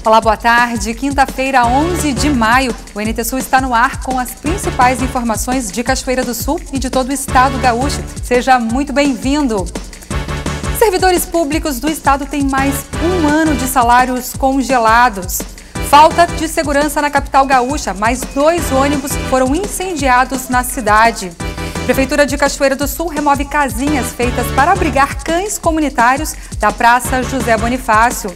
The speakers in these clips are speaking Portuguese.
Olá, boa tarde. Quinta-feira, 11 de maio, o NT Sul está no ar com as principais informações de Cachoeira do Sul e de todo o estado gaúcho. Seja muito bem-vindo. Servidores públicos do estado têm mais um ano de salários congelados. Falta de segurança na capital gaúcha, mais 2 ônibus foram incendiados na cidade. Prefeitura de Cachoeira do Sul remove casinhas feitas para abrigar cães comunitários da Praça José Bonifácio.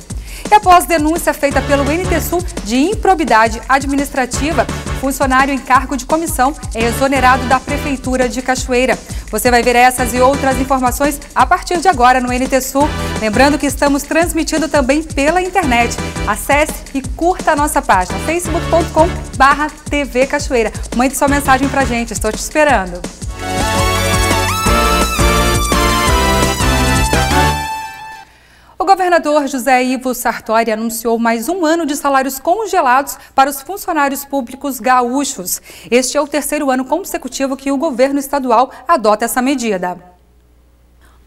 E após denúncia feita pelo NT Sul de improbidade administrativa, funcionário em cargo de comissão é exonerado da Prefeitura de Cachoeira. Você vai ver essas e outras informações a partir de agora no NT Sul. Lembrando que estamos transmitindo também pela internet. Acesse e curta a nossa página facebook.com/TV Cachoeira. Mande sua mensagem pra gente, estou te esperando. O governador José Ivo Sartori anunciou mais um ano de salários congelados para os funcionários públicos gaúchos. Este é o 3º ano consecutivo que o governo estadual adota essa medida.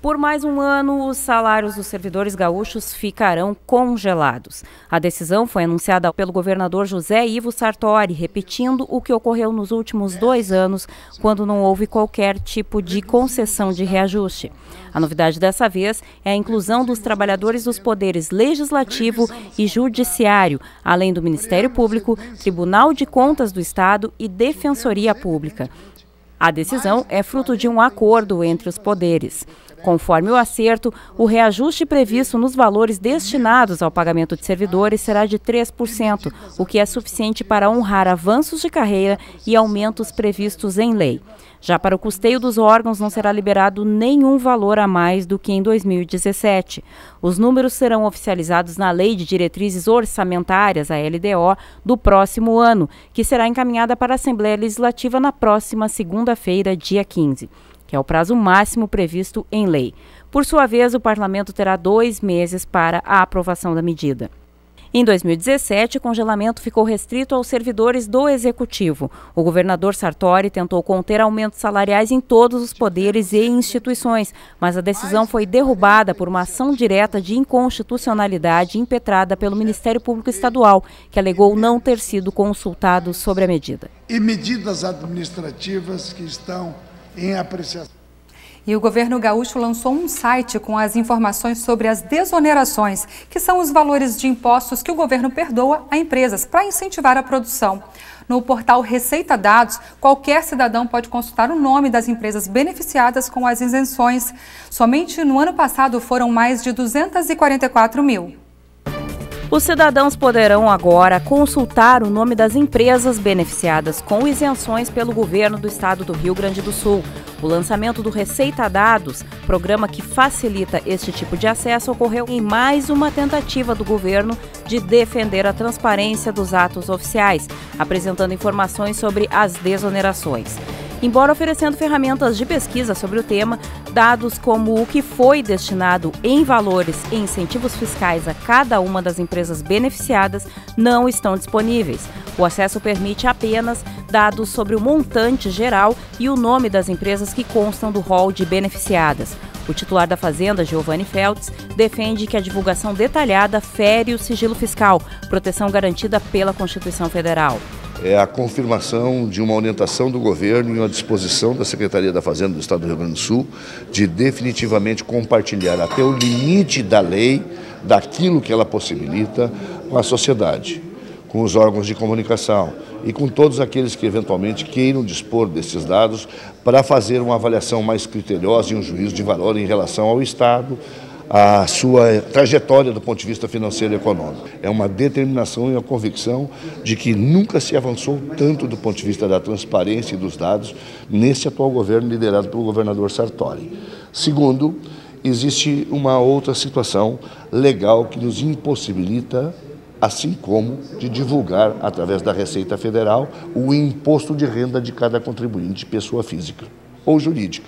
Por mais um ano, os salários dos servidores gaúchos ficarão congelados. A decisão foi anunciada pelo governador José Ivo Sartori, repetindo o que ocorreu nos últimos 2 anos, quando não houve qualquer tipo de concessão de reajuste. A novidade dessa vez é a inclusão dos trabalhadores dos poderes legislativo e judiciário, além do Ministério Público, Tribunal de Contas do Estado e Defensoria Pública. A decisão é fruto de um acordo entre os poderes. Conforme o acerto, o reajuste previsto nos valores destinados ao pagamento de servidores será de 3%, o que é suficiente para honrar avanços de carreira e aumentos previstos em lei. Já para o custeio dos órgãos não será liberado nenhum valor a mais do que em 2017. Os números serão oficializados na Lei de Diretrizes Orçamentárias, a LDO, do próximo ano, que será encaminhada para a Assembleia Legislativa na próxima segunda-feira, dia 15. Que é o prazo máximo previsto em lei. Por sua vez, o parlamento terá 2 meses para a aprovação da medida. Em 2017, o congelamento ficou restrito aos servidores do Executivo. O governador Sartori tentou conter aumentos salariais em todos os poderes e instituições, mas a decisão foi derrubada por uma ação direta de inconstitucionalidade impetrada pelo Ministério Público Estadual, que alegou não ter sido consultado sobre a medida. E medidas administrativas que estão em apreciação. E o governo gaúcho lançou um site com as informações sobre as desonerações, que são os valores de impostos que o governo perdoa a empresas para incentivar a produção. No portal Receita Dados, qualquer cidadão pode consultar o nome das empresas beneficiadas com as isenções. Somente no ano passado foram mais de 244 mil. Os cidadãos poderão agora consultar o nome das empresas beneficiadas com isenções pelo governo do estado do Rio Grande do Sul. O lançamento do Receita Dados, programa que facilita este tipo de acesso, ocorreu em mais uma tentativa do governo de defender a transparência dos atos oficiais, apresentando informações sobre as desonerações. Embora oferecendo ferramentas de pesquisa sobre o tema, dados como o que foi destinado em valores e incentivos fiscais a cada uma das empresas beneficiadas não estão disponíveis. O acesso permite apenas dados sobre o montante geral e o nome das empresas que constam do rol de beneficiadas. O titular da Fazenda, Giovanni Feltz, defende que a divulgação detalhada fere o sigilo fiscal, proteção garantida pela Constituição Federal. É a confirmação de uma orientação do governo e uma disposição da Secretaria da Fazenda do Estado do Rio Grande do Sul de definitivamente compartilhar até o limite da lei, daquilo que ela possibilita, com a sociedade, com os órgãos de comunicação e com todos aqueles que eventualmente queiram dispor desses dados para fazer uma avaliação mais criteriosa e um juízo de valor em relação ao Estado, a sua trajetória do ponto de vista financeiro e econômico. É uma determinação e uma convicção de que nunca se avançou tanto do ponto de vista da transparência e dos dados nesse atual governo liderado pelo governador Sartori. Segundo, existe uma outra situação legal que nos impossibilita, assim como de divulgar, através da Receita Federal, o imposto de renda de cada contribuinte, pessoa física ou jurídica.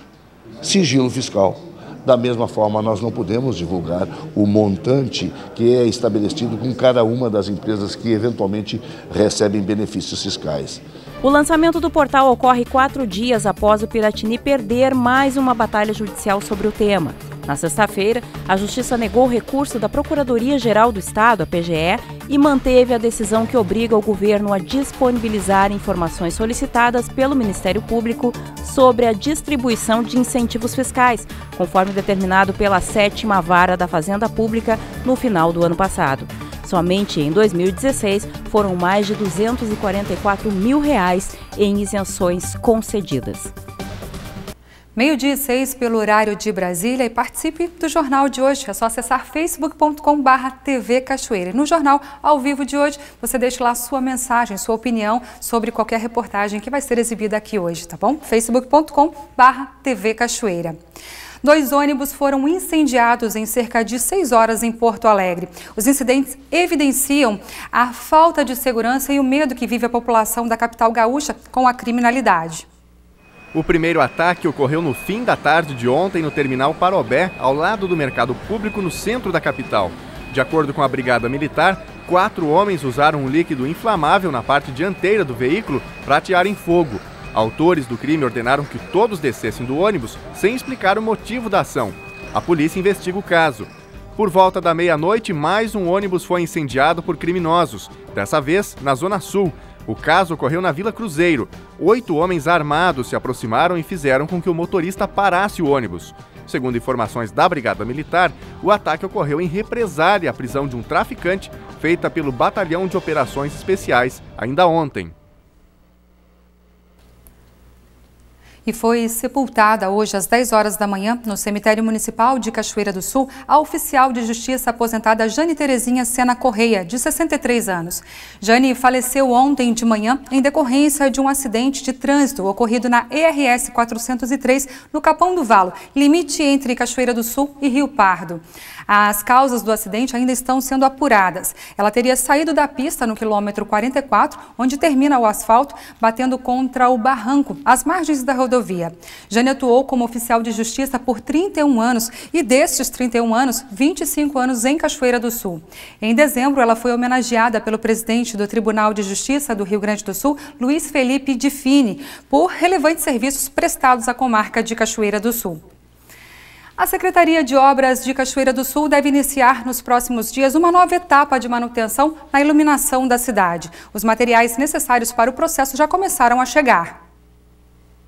Sigilo fiscal. Da mesma forma, nós não podemos divulgar o montante que é estabelecido com cada uma das empresas que eventualmente recebem benefícios fiscais. O lançamento do portal ocorre 4 dias após o Piratini perder mais uma batalha judicial sobre o tema. Na sexta-feira, a Justiça negou o recurso da Procuradoria-Geral do Estado, a PGE, e manteve a decisão que obriga o governo a disponibilizar informações solicitadas pelo Ministério Público sobre a distribuição de incentivos fiscais, conforme determinado pela 7ª Vara da Fazenda Pública no final do ano passado. Somente em 2016 foram mais de R$244 mil em isenções concedidas. 12:06 pelo horário de Brasília e participe do jornal de hoje. É só acessar facebook.com/TV Cachoeira. No jornal ao vivo de hoje, você deixa lá sua mensagem, sua opinião sobre qualquer reportagem que vai ser exibida aqui hoje, tá bom? facebook.com/TV Cachoeira. 2 ônibus foram incendiados em cerca de 6 horas em Porto Alegre. Os incidentes evidenciam a falta de segurança e o medo que vive a população da capital gaúcha com a criminalidade. O primeiro ataque ocorreu no fim da tarde de ontem no terminal Parobé, ao lado do mercado público no centro da capital. De acordo com a Brigada Militar, 4 homens usaram um líquido inflamável na parte dianteira do veículo para atearem fogo. Autores do crime ordenaram que todos descessem do ônibus sem explicar o motivo da ação. A polícia investiga o caso. Por volta da meia-noite, mais um ônibus foi incendiado por criminosos, dessa vez na Zona Sul. O caso ocorreu na Vila Cruzeiro. 8 homens armados se aproximaram e fizeram com que o motorista parasse o ônibus. Segundo informações da Brigada Militar, o ataque ocorreu em represália à prisão de um traficante feita pelo Batalhão de Operações Especiais ainda ontem. E foi sepultada hoje às 10 horas da manhã, no cemitério municipal de Cachoeira do Sul, a oficial de justiça aposentada Jane Terezinha Sena Correia, de 63 anos. Jane faleceu ontem de manhã em decorrência de um acidente de trânsito ocorrido na ERS 403, no Capão do Valo, limite entre Cachoeira do Sul e Rio Pardo. As causas do acidente ainda estão sendo apuradas. Ela teria saído da pista no quilômetro 44, onde termina o asfalto, batendo contra o barranco, às margens da rodovia. Jane atuou como oficial de justiça por 31 anos e destes 31 anos, 25 anos em Cachoeira do Sul. Em dezembro, ela foi homenageada pelo presidente do Tribunal de Justiça do Rio Grande do Sul, Luiz Felipe Difini, por relevantes serviços prestados à comarca de Cachoeira do Sul. A Secretaria de Obras de Cachoeira do Sul deve iniciar nos próximos dias uma nova etapa de manutenção na iluminação da cidade. Os materiais necessários para o processo já começaram a chegar.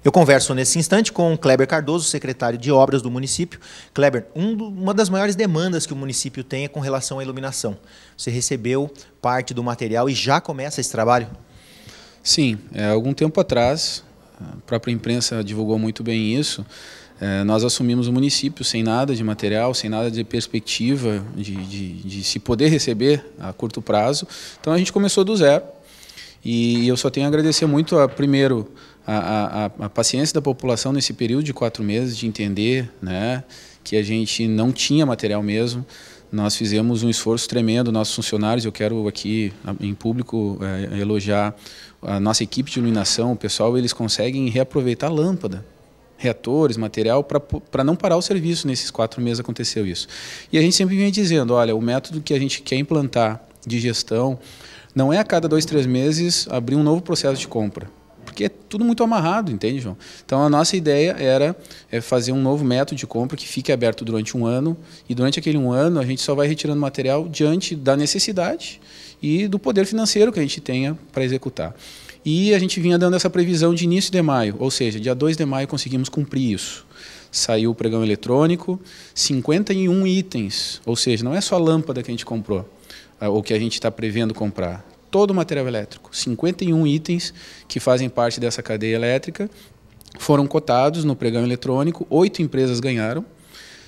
Eu converso nesse instante com Kleber Cardoso, secretário de Obras do município. Kleber, uma das maiores demandas que o município tem é com relação à iluminação. Você recebeu parte do material e já começa esse trabalho? Sim, algum tempo atrás, a própria imprensa divulgou muito bem isso. Nós assumimos o município sem nada de material, sem nada de perspectiva de se poder receber a curto prazo. Então a gente começou do zero e eu só tenho a agradecer muito, primeiro, a paciência da população nesse período de 4 meses, de entender, né, que a gente não tinha material mesmo. Nós fizemos um esforço tremendo, nossos funcionários. Eu quero aqui em público elogiar a nossa equipe de iluminação. O pessoal, eles conseguem reaproveitar lâmpada, reatores, material, para não parar o serviço. Nesses 4 meses aconteceu isso. E a gente sempre vinha dizendo, olha, o método que a gente quer implantar de gestão não é a cada 2, 3 meses abrir um novo processo de compra, porque é tudo muito amarrado, entende, João? Então a nossa ideia era fazer um novo método de compra que fique aberto durante 1 ano, e durante aquele 1 ano a gente só vai retirando material diante da necessidade e do poder financeiro que a gente tenha para executar. E a gente vinha dando essa previsão de início de maio, ou seja, dia 2 de maio conseguimos cumprir isso. Saiu o pregão eletrônico, 51 itens, ou seja, não é só a lâmpada que a gente comprou, ou que a gente está prevendo comprar, todo o material elétrico, 51 itens que fazem parte dessa cadeia elétrica, foram cotados no pregão eletrônico, 8 empresas ganharam,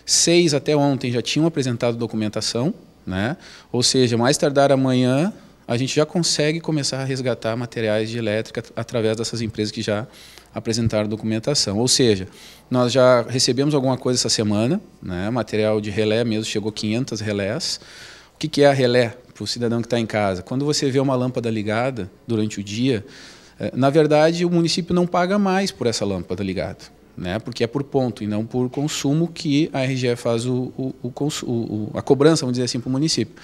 6 até ontem já tinham apresentado documentação, né? Ou seja, mais tardar amanhã, a gente já consegue começar a resgatar materiais de elétrica através dessas empresas que já apresentaram documentação. Ou seja, nós já recebemos alguma coisa essa semana, né? Material de relé mesmo, chegou 500 relés. O que é a relé para o cidadão que está em casa? Quando você vê uma lâmpada ligada durante o dia, na verdade o município não paga mais por essa lâmpada ligada, né? Porque é por ponto e não por consumo que a RGE faz a cobrança, vamos dizer assim, para o município.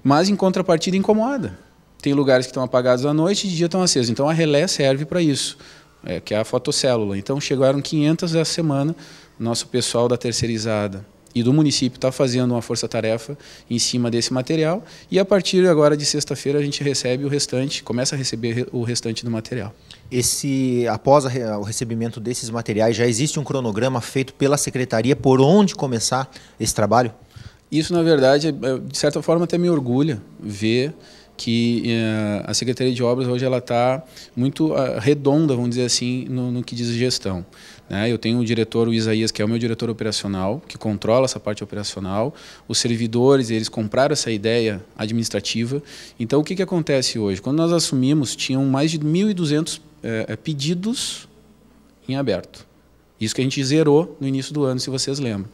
Mas, em contrapartida, incomoda. Tem lugares que estão apagados à noite e de dia estão acesos. Então, a relé serve para isso, que é a fotocélula. Então, chegaram 500 essa semana. Nosso pessoal da terceirizada e do município está fazendo uma força-tarefa em cima desse material, e a partir agora de sexta-feira a gente recebe o restante, começa a receber o restante do material. Após o recebimento desses materiais, já existe um cronograma feito pela Secretaria por onde começar esse trabalho? Isso, na verdade, de certa forma até me orgulha ver que a Secretaria de Obras hoje ela está muito redonda, vamos dizer assim, no que diz gestão. Né? Eu tenho o diretor, o Isaías, que é o meu diretor operacional, que controla essa parte operacional. Os servidores, eles compraram essa ideia administrativa. Então, o que acontece hoje? Quando nós assumimos, tinham mais de 1.200 pedidos em aberto. Isso que a gente zerou no início do ano, se vocês lembram.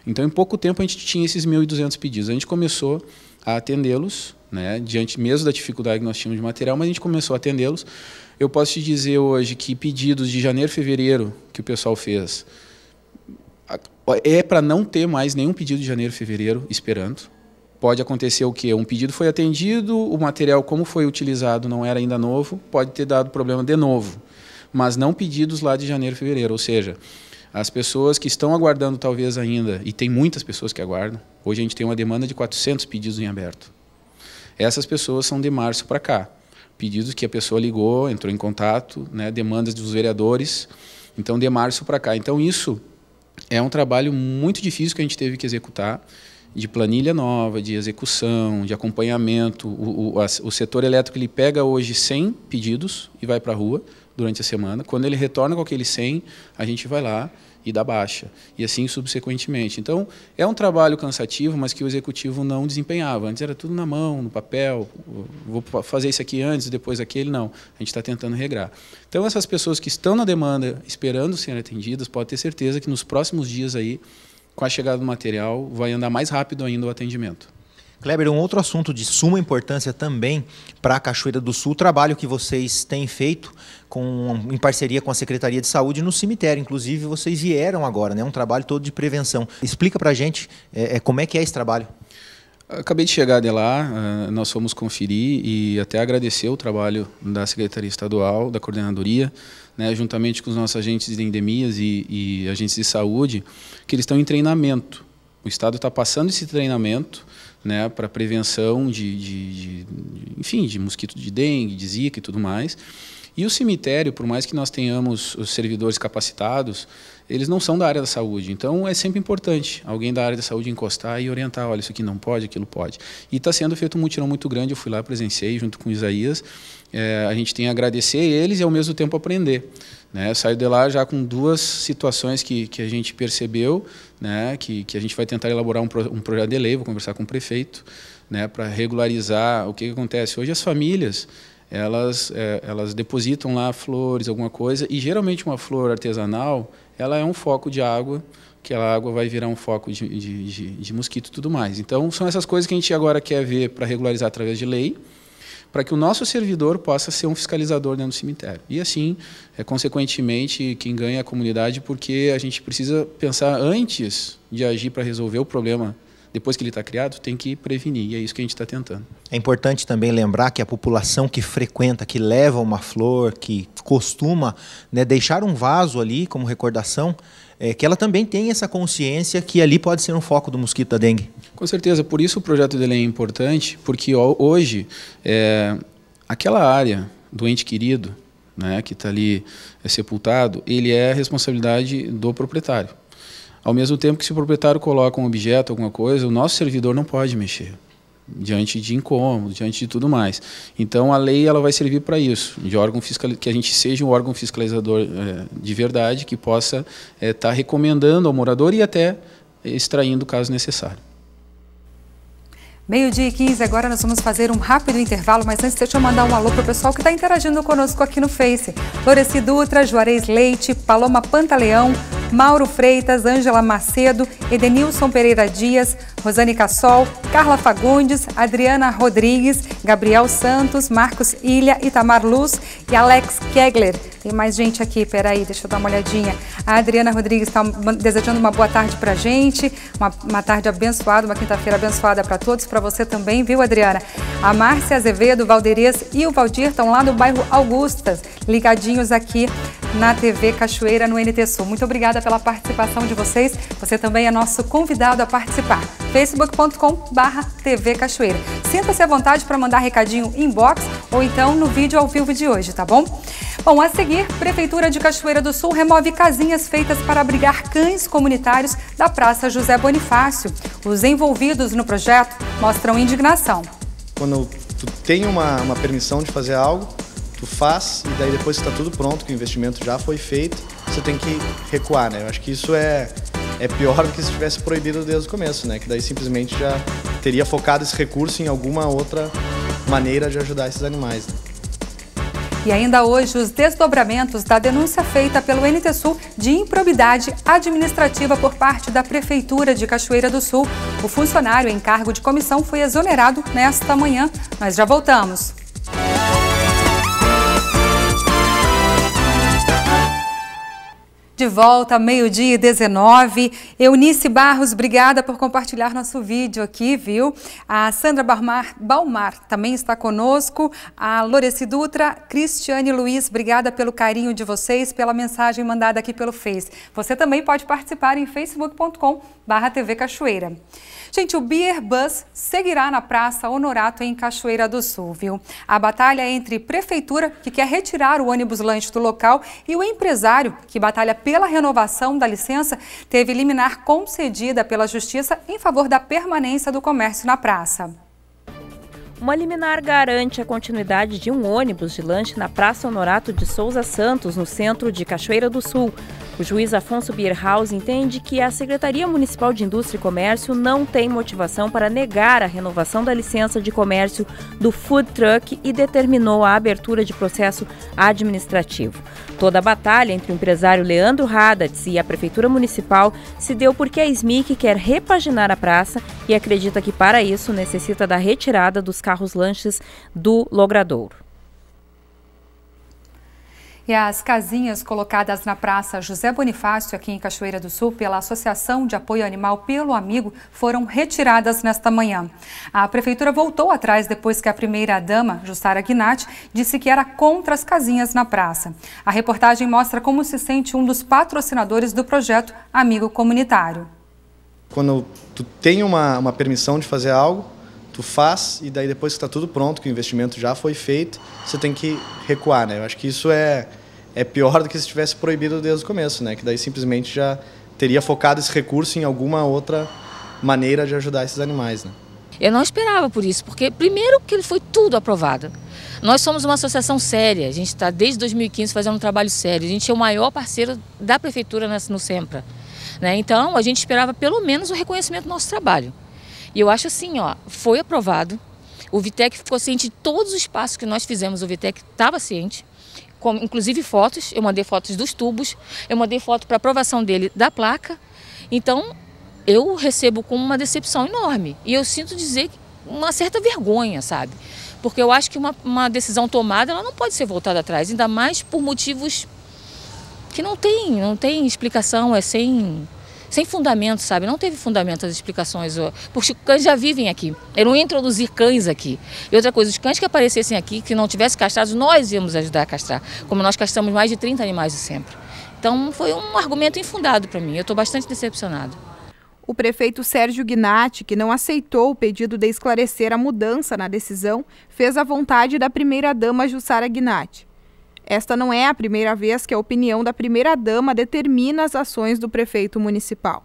Então, em pouco tempo, a gente tinha esses 1.200 pedidos. A gente começou a atendê-los, né, diante mesmo da dificuldade que nós tínhamos de material, mas a gente começou a atendê-los. Eu posso te dizer hoje que pedidos de janeiro, fevereiro que o pessoal fez, é para não ter mais nenhum pedido de janeiro, fevereiro esperando. Pode acontecer o quê? Um pedido foi atendido, o material como foi utilizado não era ainda novo, pode ter dado problema de novo, mas não pedidos lá de janeiro, fevereiro, ou seja, as pessoas que estão aguardando talvez ainda, e tem muitas pessoas que aguardam, hoje a gente tem uma demanda de 400 pedidos em aberto. Essas pessoas são de março para cá. Pedidos que a pessoa ligou, entrou em contato, né, demandas dos vereadores, então de março para cá. Então isso é um trabalho muito difícil que a gente teve que executar, de planilha nova, de execução, de acompanhamento. O setor elétrico ele pega hoje 100 pedidos e vai para a rua durante a semana. Quando ele retorna com aqueles 100, a gente vai lá e dá baixa, e assim subsequentemente. Então, é um trabalho cansativo, mas que o executivo não desempenhava. Antes era tudo na mão, no papel, vou fazer isso aqui antes, depois aquele, não. A gente está tentando regrar. Então, essas pessoas que estão na demanda, esperando serem atendidas, pode ter certeza que nos próximos dias aí, com a chegada do material, vai andar mais rápido ainda o atendimento. Kleber, um outro assunto de suma importância também para a Cachoeira do Sul, o trabalho que vocês têm feito em parceria com a Secretaria de Saúde no cemitério. Inclusive, vocês vieram agora, né? Um trabalho todo de prevenção. Explica para a gente como é que é esse trabalho. Acabei de chegar de lá, nós fomos conferir e até agradecer o trabalho da Secretaria Estadual, da Coordenadoria, né, juntamente com os nossos agentes de endemias e agentes de saúde, que eles estão em treinamento. O Estado está passando esse treinamento, né, para prevenção enfim, de mosquito de dengue, de zika e tudo mais. E o cemitério, por mais que nós tenhamos os servidores capacitados, eles não são da área da saúde. Então, é sempre importante alguém da área da saúde encostar e orientar, olha, isso aqui não pode, aquilo pode. E está sendo feito um mutirão muito grande, eu fui lá, presenciei junto com o Isaías. A gente tem a agradecer eles e, ao mesmo tempo, aprender. Né? Eu saio de lá já com duas situações que a gente percebeu, né? que a gente vai tentar elaborar um projeto de lei, vou conversar com o prefeito, né? Para regularizar o que acontece. Hoje as famílias, elas depositam lá flores, alguma coisa, e geralmente uma flor artesanal, ela é um foco de água, que a água vai virar um foco de mosquito e tudo mais. Então, são essas coisas que a gente agora quer ver para regularizar através de lei, para que o nosso servidor possa ser um fiscalizador dentro do cemitério. E assim, consequentemente, quem ganha é a comunidade, porque a gente precisa pensar antes de agir para resolver o problema. Depois que ele está criado, tem que prevenir, e é isso que a gente está tentando. É importante também lembrar que a população que frequenta, que leva uma flor, que costuma, né, deixar um vaso ali como recordação, que ela também tem essa consciência que ali pode ser um foco do mosquito da dengue. Com certeza, por isso o projeto de lei é importante, porque hoje, aquela área do ente querido, né, que está ali sepultado, ele é responsabilidade do proprietário. Ao mesmo tempo que se o proprietário coloca um objeto, alguma coisa, o nosso servidor não pode mexer, diante de incômodo, diante de tudo mais. Então a lei ela vai servir para isso, de órgão que a gente seja um órgão fiscalizador de verdade, que possa estar recomendando ao morador e até extraindo caso necessário. 12h15, agora nós vamos fazer um rápido intervalo, mas antes deixa eu mandar um alô para o pessoal que está interagindo conosco aqui no Face. Loreci Dutra, Juarez Leite, Paloma Pantaleão, Mauro Freitas, Ângela Macedo, Edenilson Pereira Dias, Rosane Cassol, Carla Fagundes, Adriana Rodrigues, Gabriel Santos, Marcos Ilha, Itamar Luz e Alex Kegler. Tem mais gente aqui, peraí, deixa eu dar uma olhadinha. A Adriana Rodrigues está desejando uma boa tarde pra gente, uma tarde abençoada, uma quinta-feira abençoada para todos, para você também, viu, Adriana? A Márcia Azevedo, o Valderias e o Valdir estão lá no bairro Augustas, ligadinhos aqui na TV Cachoeira, no NT Sul. Muito obrigada pela participação de vocês. Você também é nosso convidado a participar. facebook.com/TV Cachoeira. Sinta-se à vontade para mandar recadinho inbox ou então no vídeo ao vivo de hoje, tá bom? Bom, a seguir, Prefeitura de Cachoeira do Sul remove casinhas feitas para abrigar cães comunitários da Praça José Bonifácio. Os envolvidos no projeto mostram indignação. Quando tu tem uma permissão de fazer algo, tu faz e daí depois que está tudo pronto, que o investimento já foi feito, você tem que recuar, né? Eu acho que isso é pior do que se tivesse proibido desde o começo, né? Que daí simplesmente já teria focado esse recurso em alguma outra maneira de ajudar esses animais, né? E ainda hoje, os desdobramentos da denúncia feita pelo NT Sul de improbidade administrativa por parte da Prefeitura de Cachoeira do Sul. O funcionário em cargo de comissão foi exonerado nesta manhã. Nós já voltamos. De volta, 12h19. Eunice Barros, obrigada por compartilhar nosso vídeo aqui, viu? A Sandra Balmar também está conosco. A Loreci Dutra, Cristiane Luiz, obrigada pelo carinho de vocês, pela mensagem mandada aqui pelo Face. Você também pode participar em facebook.com/TV Cachoeira. Gente, o Beer Bus seguirá na Praça Honorato em Cachoeira do Sul, viu? A batalha é entre Prefeitura, que quer retirar o ônibus lanche do local, e o empresário, que batalha pela renovação da licença, teve liminar concedida pela Justiça em favor da permanência do comércio na praça. Uma liminar garante a continuidade de um ônibus de lanche na Praça Honorato de Souza Santos, no centro de Cachoeira do Sul. O juiz Afonso Bierhaus entende que a Secretaria Municipal de Indústria e Comércio não tem motivação para negar a renovação da licença de comércio do food truck e determinou a abertura de processo administrativo. Toda a batalha entre o empresário Leandro Radatz e a Prefeitura Municipal se deu porque a SMIC quer repaginar a praça e acredita que para isso necessita da retirada dos carros-lanches do logradouro. E as casinhas colocadas na Praça José Bonifácio, aqui em Cachoeira do Sul, pela Associação de Apoio Animal Pelo Amigo, foram retiradas nesta manhã. A Prefeitura voltou atrás depois que a primeira-dama, Jussara Gnatti, disse que era contra as casinhas na praça. A reportagem mostra como se sente um dos patrocinadores do projeto Amigo Comunitário. Quando tu tem uma permissão de fazer algo, tu faz e daí depois que está tudo pronto, que o investimento já foi feito, você tem que recuar, né? Eu acho que isso é pior do que se tivesse proibido desde o começo, né? Que daí simplesmente já teria focado esse recurso em alguma outra maneira de ajudar esses animais, né? Eu não esperava por isso, porque primeiro que ele foi tudo aprovado. Nós somos uma associação séria, a gente está desde 2015 fazendo um trabalho sério, a gente é o maior parceiro da Prefeitura no SEMPRA, né? Então a gente esperava pelo menos o reconhecimento do nosso trabalho. E eu acho assim, ó, foi aprovado, o VITEC ficou ciente de todos os passos que nós fizemos, o VITEC estava ciente, inclusive fotos, eu mandei fotos dos tubos, eu mandei foto para aprovação dele da placa, então eu recebo com uma decepção enorme e eu sinto dizer uma certa vergonha, sabe? Porque eu acho que uma decisão tomada, ela não pode ser voltada atrás, ainda mais por motivos que não tem explicação, é sem fundamento, sabe? Não teve fundamento as explicações, porque os cães já vivem aqui. Eu não ia introduzir cães aqui. E outra coisa, os cães que aparecessem aqui, que não tivessem castrados, nós íamos ajudar a castrar, como nós castramos mais de 30 animais de sempre. Então foi um argumento infundado para mim, eu estou bastante decepcionado. O prefeito Sérgio Gnatti, que não aceitou o pedido de esclarecer a mudança na decisão, fez a vontade da primeira-dama Jussara Gnatti. Esta não é a primeira vez que a opinião da primeira-dama determina as ações do prefeito municipal.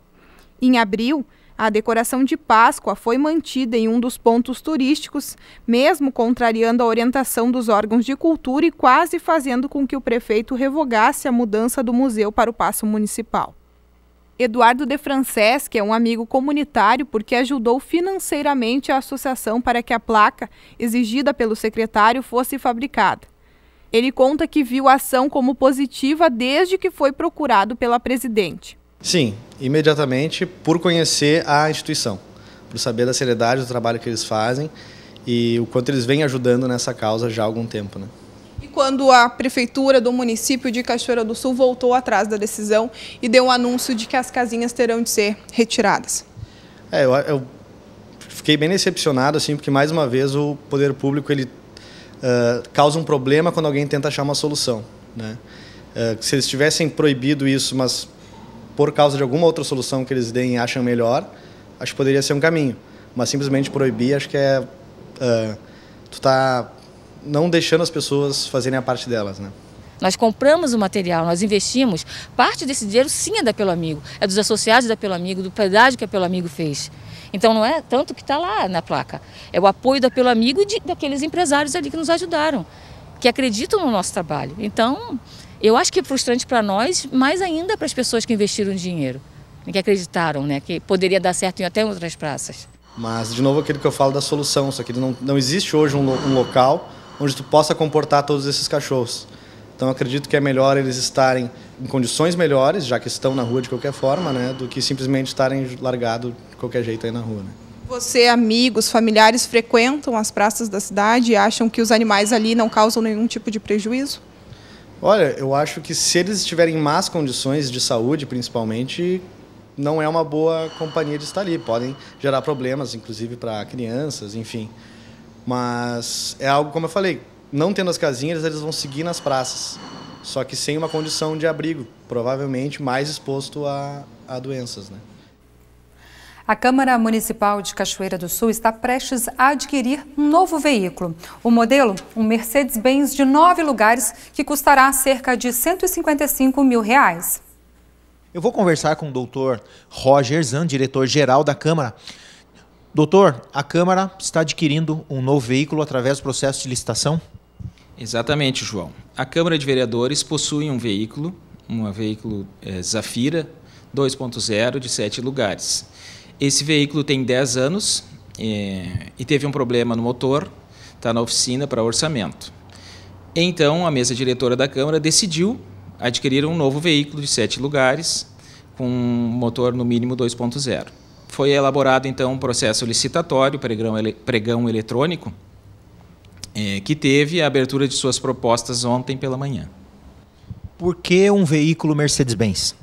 Em abril, a decoração de Páscoa foi mantida em um dos pontos turísticos, mesmo contrariando a orientação dos órgãos de cultura e quase fazendo com que o prefeito revogasse a mudança do museu para o Paço Municipal. Eduardo de Franceschi é um amigo comunitário porque ajudou financeiramente a associação para que a placa, exigida pelo secretário, fosse fabricada. Ele conta que viu a ação como positiva desde que foi procurado pela presidente. Sim, imediatamente por conhecer a instituição, por saber da seriedade do trabalho que eles fazem e o quanto eles vêm ajudando nessa causa já há algum tempo, né? E quando a prefeitura do município de Cachoeira do Sul voltou atrás da decisão e deu um anúncio de que as casinhas terão de ser retiradas? Eu fiquei bem decepcionado, assim, porque mais uma vez o poder público ele causa um problema quando alguém tenta achar uma solução, né? Se eles tivessem proibido isso, mas por causa de alguma outra solução que eles deem e acham melhor, acho que poderia ser um caminho. Mas simplesmente proibir, acho que tu está não deixando as pessoas fazerem a parte delas, né? Nós compramos o material, nós investimos. Parte desse dinheiro sim é da Pelo Amigo, é dos associados da Pelo Amigo, do pedágio que a Pelo Amigo fez. Então não é tanto que está lá na placa, é o apoio da Pelo Amigo e daqueles empresários ali que nos ajudaram, que acreditam no nosso trabalho. Então eu acho que é frustrante para nós, mais ainda para as pessoas que investiram dinheiro, que acreditaram, né, que poderia dar certo em até outras praças. Mas, de novo, aquilo que eu falo da solução, só que não existe hoje um local onde tu possa comportar todos esses cachorros. Então, eu acredito que é melhor eles estarem em condições melhores, já que estão na rua de qualquer forma, né, do que simplesmente estarem largados de qualquer jeito aí na rua, né? Você, amigos, familiares frequentam as praças da cidade e acham que os animais ali não causam nenhum tipo de prejuízo? Olha, eu acho que se eles estiverem em más condições de saúde, principalmente, não é uma boa companhia de estar ali. Podem gerar problemas, inclusive para crianças, enfim. Mas é algo, como eu falei, não tendo as casinhas, eles vão seguir nas praças, só que sem uma condição de abrigo, provavelmente mais exposto a doenças, né? A Câmara Municipal de Cachoeira do Sul está prestes a adquirir um novo veículo. O modelo, um Mercedes-Benz de 9 lugares, que custará cerca de R$ 155 mil. Eu vou conversar com o doutor Roger Zan, diretor-geral da Câmara. Doutor, a Câmara está adquirindo um novo veículo através do processo de licitação? Exatamente, João. A Câmara de Vereadores possui um veículo Zafira 2.0 de 7 lugares. Esse veículo tem 10 anos e teve um problema no motor, está na oficina para orçamento. Então, a mesa diretora da Câmara decidiu adquirir um novo veículo de 7 lugares, com motor no mínimo 2.0. Foi elaborado, então, um processo licitatório, pregão eletrônico, que teve a abertura de suas propostas ontem pela manhã. Por que um veículo Mercedes-Benz?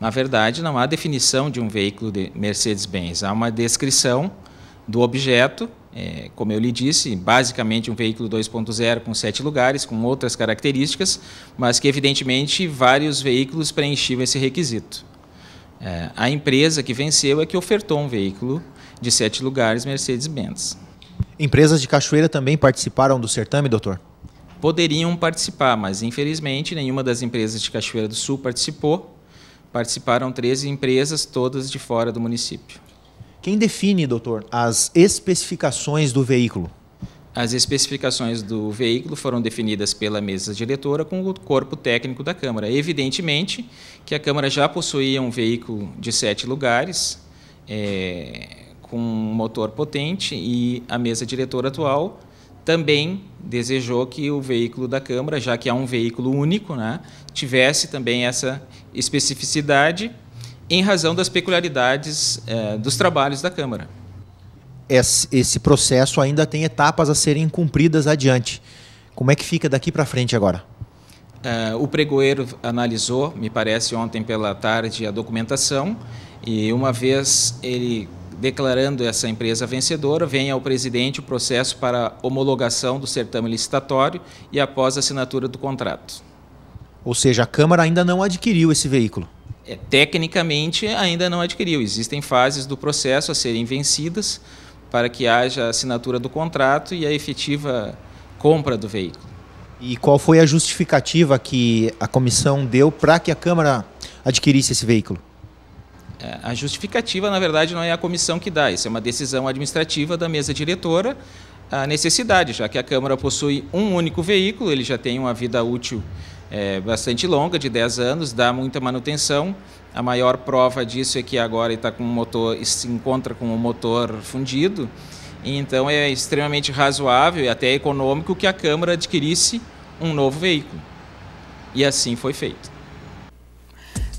Na verdade, não há definição de um veículo de Mercedes-Benz. Há uma descrição do objeto, como eu lhe disse, basicamente um veículo 2.0 com 7 lugares, com outras características, mas que, evidentemente, vários veículos preenchiam esse requisito. A empresa que venceu é que ofertou um veículo de 7 lugares Mercedes-Benz. Empresas de Cachoeira também participaram do certame, doutor? Poderiam participar, mas, infelizmente, nenhuma das empresas de Cachoeira do Sul participou. Participaram 13 empresas, todas de fora do município. Quem define, doutor, as especificações do veículo? As especificações do veículo foram definidas pela mesa diretora com o corpo técnico da Câmara. Evidentemente que a Câmara já possuía um veículo de 7 lugares, com um motor potente, e a mesa diretora atual também desejou que o veículo da Câmara, já que é um veículo único, né, tivesse também essa especificidade em razão das peculiaridades dos trabalhos da Câmara. Esse processo ainda tem etapas a serem cumpridas adiante. Como é que fica daqui para frente agora? O pregoeiro analisou, me parece, ontem pela tarde, a documentação, e uma vez ele declarando essa empresa vencedora, vem ao presidente o processo para homologação do certame licitatório e após a assinatura do contrato. Ou seja, a Câmara ainda não adquiriu esse veículo? Tecnicamente, ainda não adquiriu. Existem fases do processo a serem vencidas para que haja a assinatura do contrato e a efetiva compra do veículo. E qual foi a justificativa que a comissão deu para que a Câmara adquirisse esse veículo? A justificativa, na verdade, não é a comissão que dá. Isso é uma decisão administrativa da mesa diretora, a necessidade, já que a Câmara possui um único veículo, ele já tem uma vida útil bastante longa, de 10 anos, dá muita manutenção. A maior prova disso é que agora ele está com um motor, se encontra com um motor fundido, e então é extremamente razoável e até econômico que a Câmara adquirisse um novo veículo. E assim foi feito.